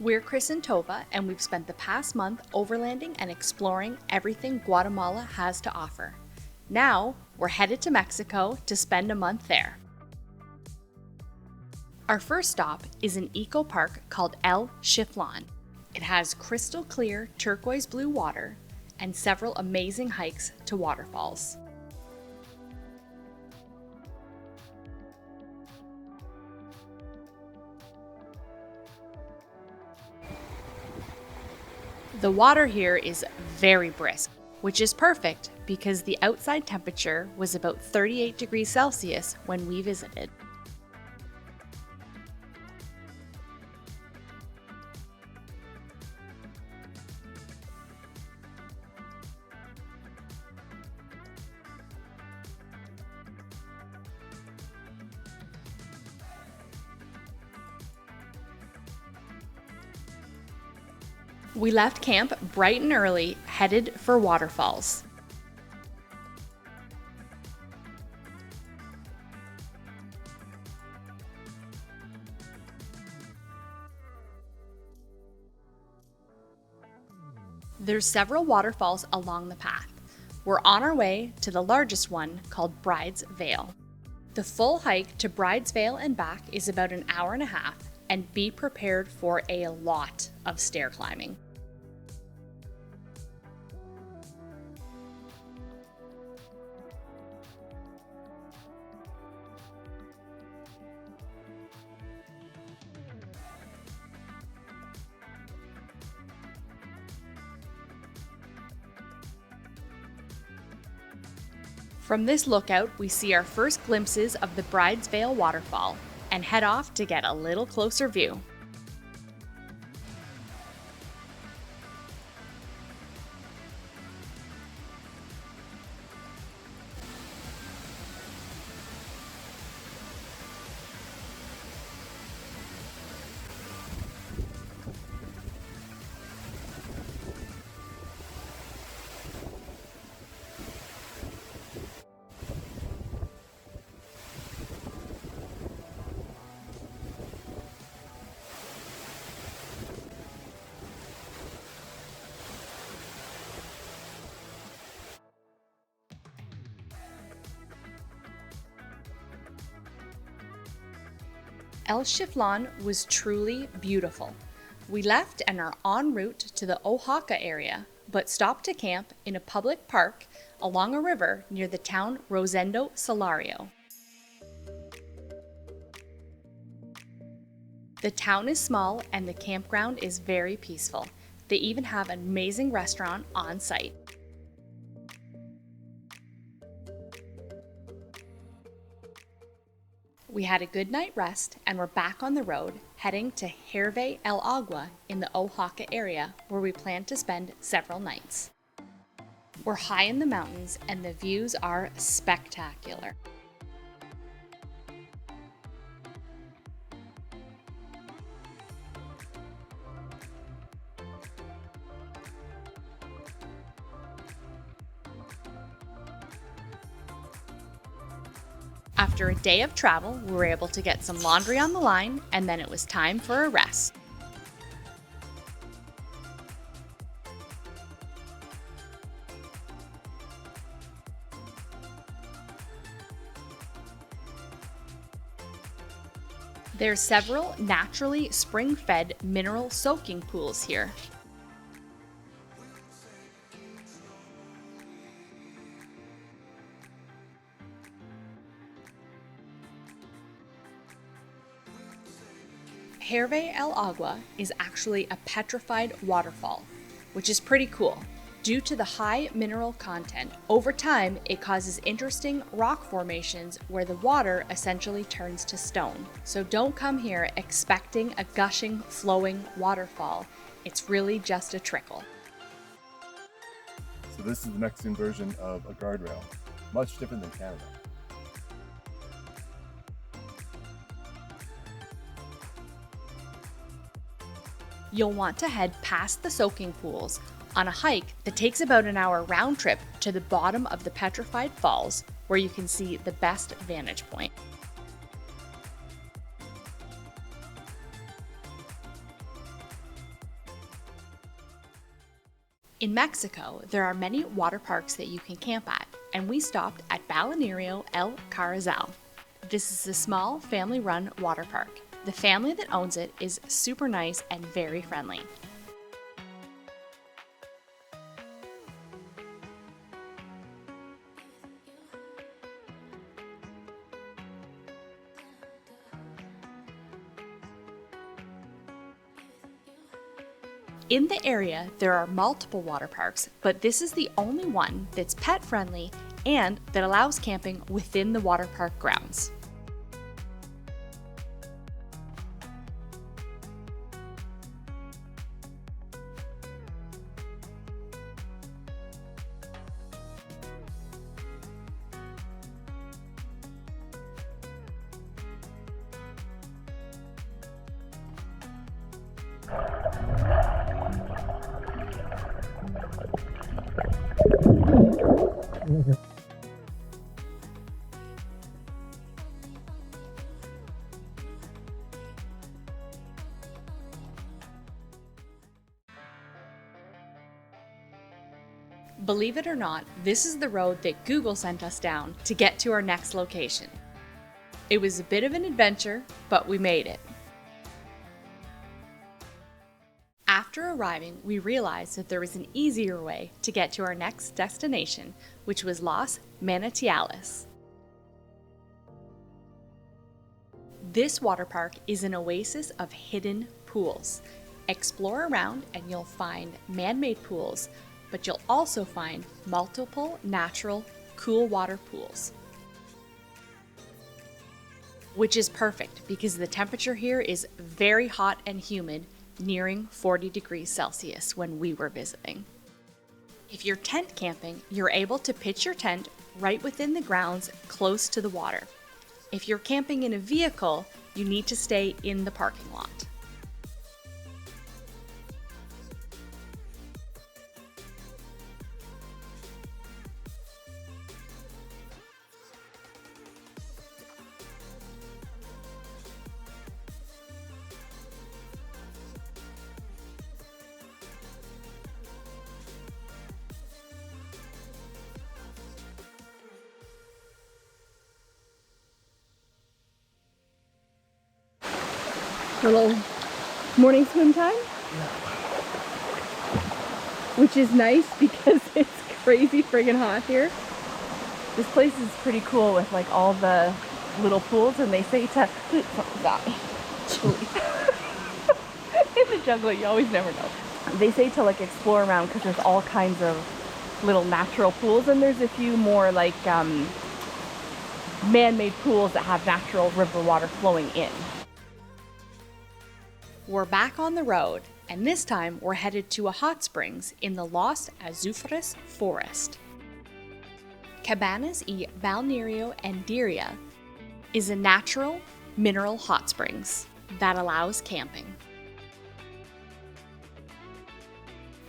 We're Chris and Tova, and we've spent the past month overlanding and exploring everything Guatemala has to offer. Now, we're headed to Mexico to spend a month there. Our first stop is an eco park called El Shiffon. It has crystal clear turquoise blue water and several amazing hikes to waterfalls. The water here is very brisk, which is perfect because the outside temperature was about 38 degrees Celsius when we visited. We left camp bright and early, headed for waterfalls. There's several waterfalls along the path. We're on our way to the largest one called Bride's Veil. The full hike to Bride's Veil and back is about an hour and a half, and be prepared for a lot of stair climbing. From this lookout, we see our first glimpses of the Bride's Veil waterfall and head off to get a little closer view. El Shiffon was truly beautiful. We left and are en route to the Oaxaca area, but stopped to camp in a public park along a river near the town Rosendo Salario. The town is small and the campground is very peaceful. They even have an amazing restaurant on site. We had a good night rest and we're back on the road, heading to Herve El Agua in the Oaxaca area, where we plan to spend several nights. We're high in the mountains and the views are spectacular. After a day of travel, we were able to get some laundry on the line, and then it was time for a rest. There are several naturally spring-fed mineral soaking pools here. Herve El Agua is actually a petrified waterfall, which is pretty cool. Due to the high mineral content, over time it causes interesting rock formations where the water essentially turns to stone. So don't come here expecting a gushing, flowing waterfall. It's really just a trickle. So this is the Mexican version of a guardrail, much different than Canada. You'll want to head past the soaking pools on a hike that takes about an hour round trip to the bottom of the Petrified Falls, where you can see the best vantage point. In Mexico, there are many water parks that you can camp at, and we stopped at Balano El Carmen. This is a small family-run water park. The family that owns it is super nice and very friendly. In the area, there are multiple water parks, but this is the only one that's pet-friendly and that allows camping within the water park grounds. Believe it or not, this is the road that Google sent us down to get to our next location. It was a bit of an adventure, but we made it. After arriving, we realized that there was an easier way to get to our next destination, which was Los Manantiales. This water park is an oasis of hidden pools. Explore around and you'll find man-made pools, but you'll also find multiple natural cool water pools. Which is perfect because the temperature here is very hot and humid, nearing 40 degrees Celsius when we were visiting. If you're tent camping, you're able to pitch your tent right within the grounds close to the water. If you're camping in a vehicle, you need to stay in the parking lot. Little morning swim time, which is nice because it's crazy friggin' hot here. This place is pretty cool with like all the little pools, and they say to in the jungle you always never know. They say to like explore around because there's all kinds of little natural pools, and there's a few more like man-made pools that have natural river water flowing in. We're back on the road, and this time we're headed to a hot springs in the Los Azufres forest. Cabanas y Valerio Anderia is a natural mineral hot springs that allows camping.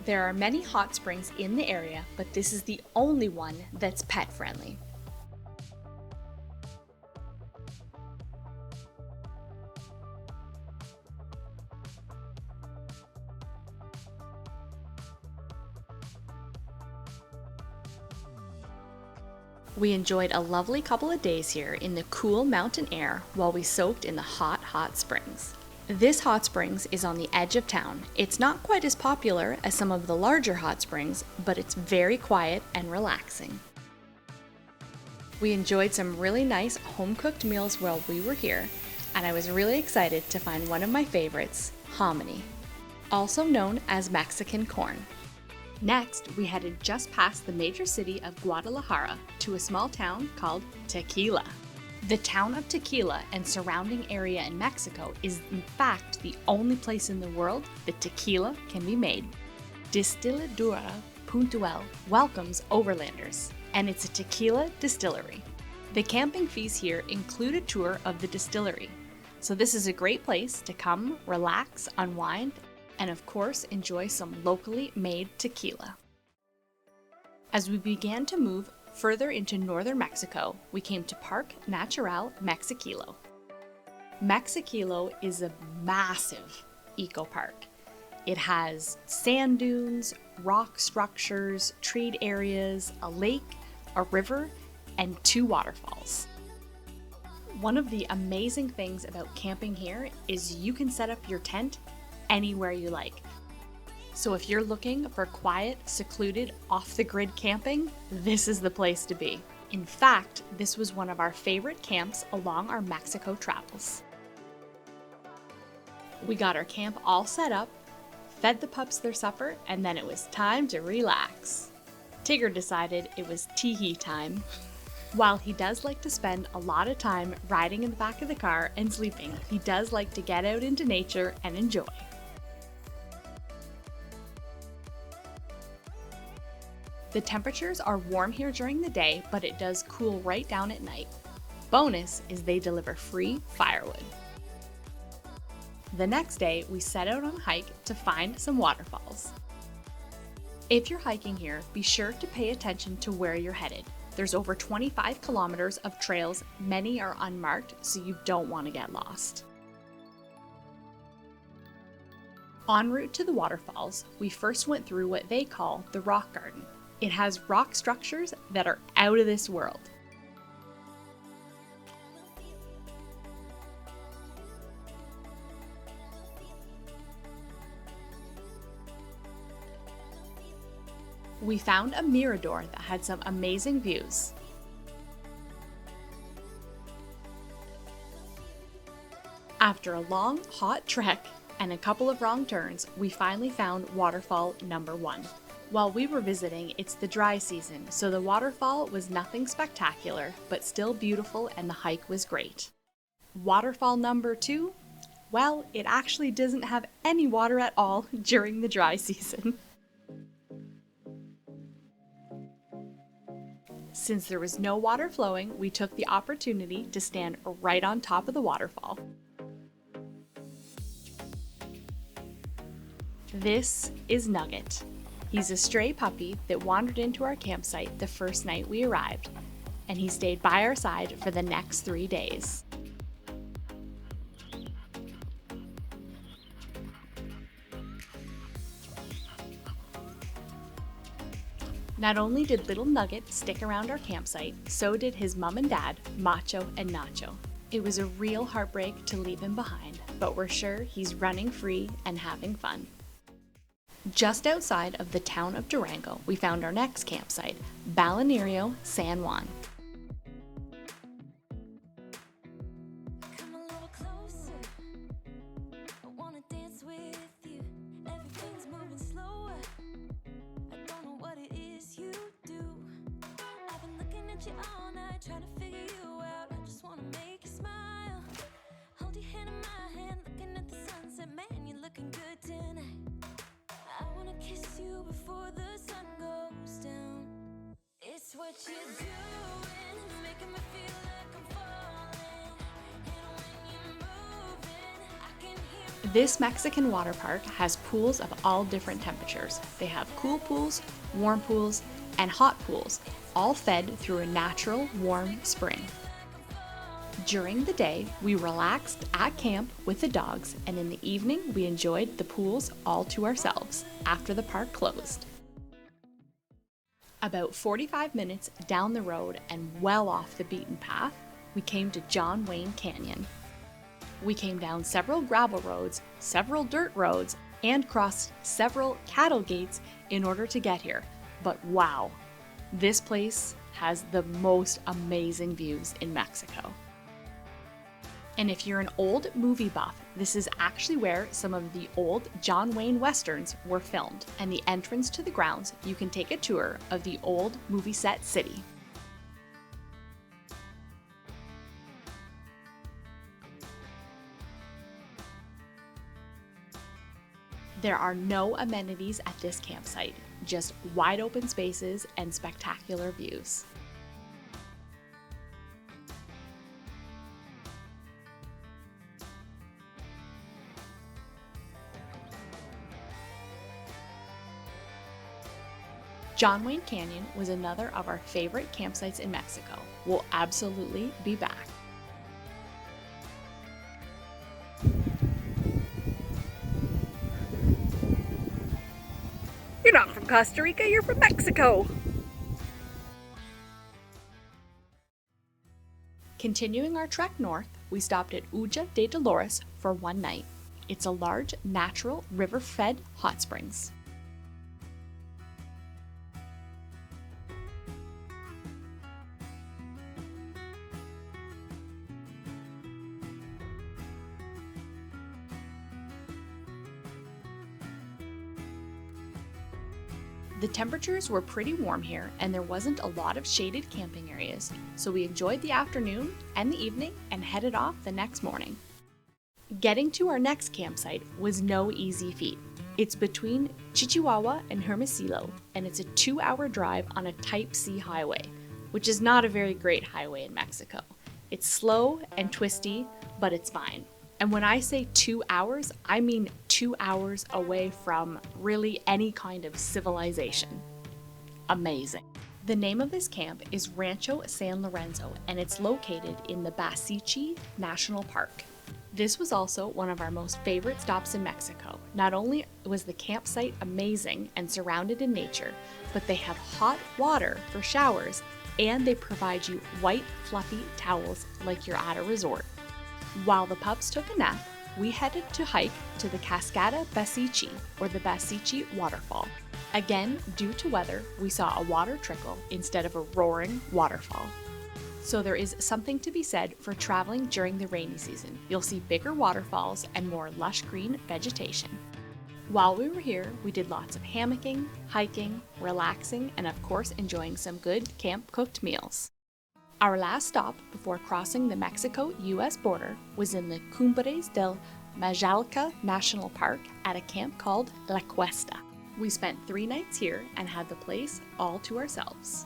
There are many hot springs in the area, but this is the only one that's pet friendly. We enjoyed a lovely couple of days here in the cool mountain air while we soaked in the hot springs. This hot springs is on the edge of town. It's not quite as popular as some of the larger hot springs, but it's very quiet and relaxing. We enjoyed some really nice home-cooked meals while we were here, and I was really excited to find one of my favorites, hominy, also known as Mexican corn. Next, we headed just past the major city of Guadalajara to a small town called Tequila. The town of Tequila and surrounding area in Mexico is in fact the only place in the world that tequila can be made. Destiladura Puntual welcomes overlanders, and it's a tequila distillery. The camping fees here include a tour of the distillery, so this is a great place to come, relax, unwind, and of course enjoy some locally made tequila. As we began to move further into northern Mexico, we came to Parque Natural Mexilo. Mexilo is a massive eco park. It has sand dunes, rock structures, treed areas, a lake, a river, and 2 waterfalls. One of the amazing things about camping here is you can set up your tent anywhere you like. So if you're looking for quiet, secluded, off-the-grid camping, this is the place to be. In fact, this was one of our favorite camps along our Mexico travels. We got our camp all set up, fed the pups their supper, and then it was time to relax. Tigger decided it was tee-hee time. While he does like to spend a lot of time riding in the back of the car and sleeping, he does like to get out into nature and enjoy. The temperatures are warm here during the day, but it does cool right down at night. Bonus is they deliver free firewood. The next day, we set out on a hike to find some waterfalls. If you're hiking here, be sure to pay attention to where you're headed. There's over 25 kilometers of trails, many are unmarked, so you don't want to get lost. En route to the waterfalls, we first went through what they call the rock garden. It has rock structures that are out of this world. We found a mirador that had some amazing views. After a long, hot trek and a couple of wrong turns, we finally found waterfall number 1. While we were visiting, it's the dry season, so the waterfall was nothing spectacular, but still beautiful and the hike was great. Waterfall number 2? Well, it actually doesn't have any water at all during the dry season. Since there was no water flowing, we took the opportunity to stand right on top of the waterfall. This is Nugget. He's a stray puppy that wandered into our campsite the first night we arrived, and he stayed by our side for the next 3 days. Not only did little Nugget stick around our campsite, so did his mom and dad, Macho and Nacho. It was a real heartbreak to leave him behind, but we're sure he's running free and having fun. Just outside of the town of Durango, we found our next campsite, Balano San Juan. This Mexican water park has pools of all different temperatures. They have cool pools, warm pools, and hot pools, all fed through a natural, warm spring. During the day, we relaxed at camp with the dogs, and in the evening, we enjoyed the pools all to ourselves after the park closed. About 45 minutes down the road and well off the beaten path, we came to John Wayne Canyon. We came down several gravel roads, several dirt roads, and crossed several cattle gates in order to get here. But wow, this place has the most amazing views in Mexico. And if you're an old movie buff, this is actually where some of the old John Wayne westerns were filmed. And the entrance to the grounds, you can take a tour of the old movie set city. There are no amenities at this campsite, just wide open spaces and spectacular views. John Wayne Canyon was another of our favorite campsites in Mexico. We'll absolutely be back. You're not from Costa Rica, you're from Mexico. Continuing our trek north, we stopped at Ulla de Dolores for one night. It's a large, natural, river-fed hot springs. The temperatures were pretty warm here, and there wasn't a lot of shaded camping areas, so we enjoyed the afternoon and the evening and headed off the next morning. Getting to our next campsite was no easy feat. It's between Chihuahua and Hermosillo, and it's a 2-hour drive on a Type C highway, which is not a very great highway in Mexico. It's slow and twisty, but it's fine. And when I say 2 hours, I mean 2 hours away from really any kind of civilization. Amazing. The name of this camp is Rancho San Lorenzo, and it's located in the Basichi National Park. This was also one of our most favorite stops in Mexico. Not only was the campsite amazing and surrounded in nature, but they have hot water for showers, and they provide you white, fluffy towels like you're at a resort. While the pups took a nap, we headed to hike to the Cascada Basichi, or the Basichi Waterfall. Again, due to weather, we saw a water trickle instead of a roaring waterfall. So there is something to be said for traveling during the rainy season. You'll see bigger waterfalls and more lush green vegetation. While we were here, we did lots of hammocking, hiking, relaxing, and of course enjoying some good camp-cooked meals. Our last stop before crossing the Mexico-US border was in the Cumbres del Majalca National Park at a camp called La Cuesta. We spent 3 nights here and had the place all to ourselves.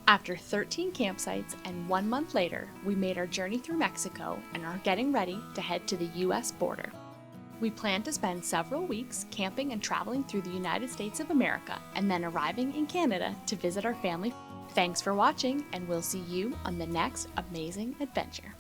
After 13 campsites and 1 month later, we made our journey through Mexico and are getting ready to head to the US border. We plan to spend several weeks camping and traveling through the United States of America and then arriving in Canada to visit our family. Thanks for watching, and we'll see you on the next amazing adventure.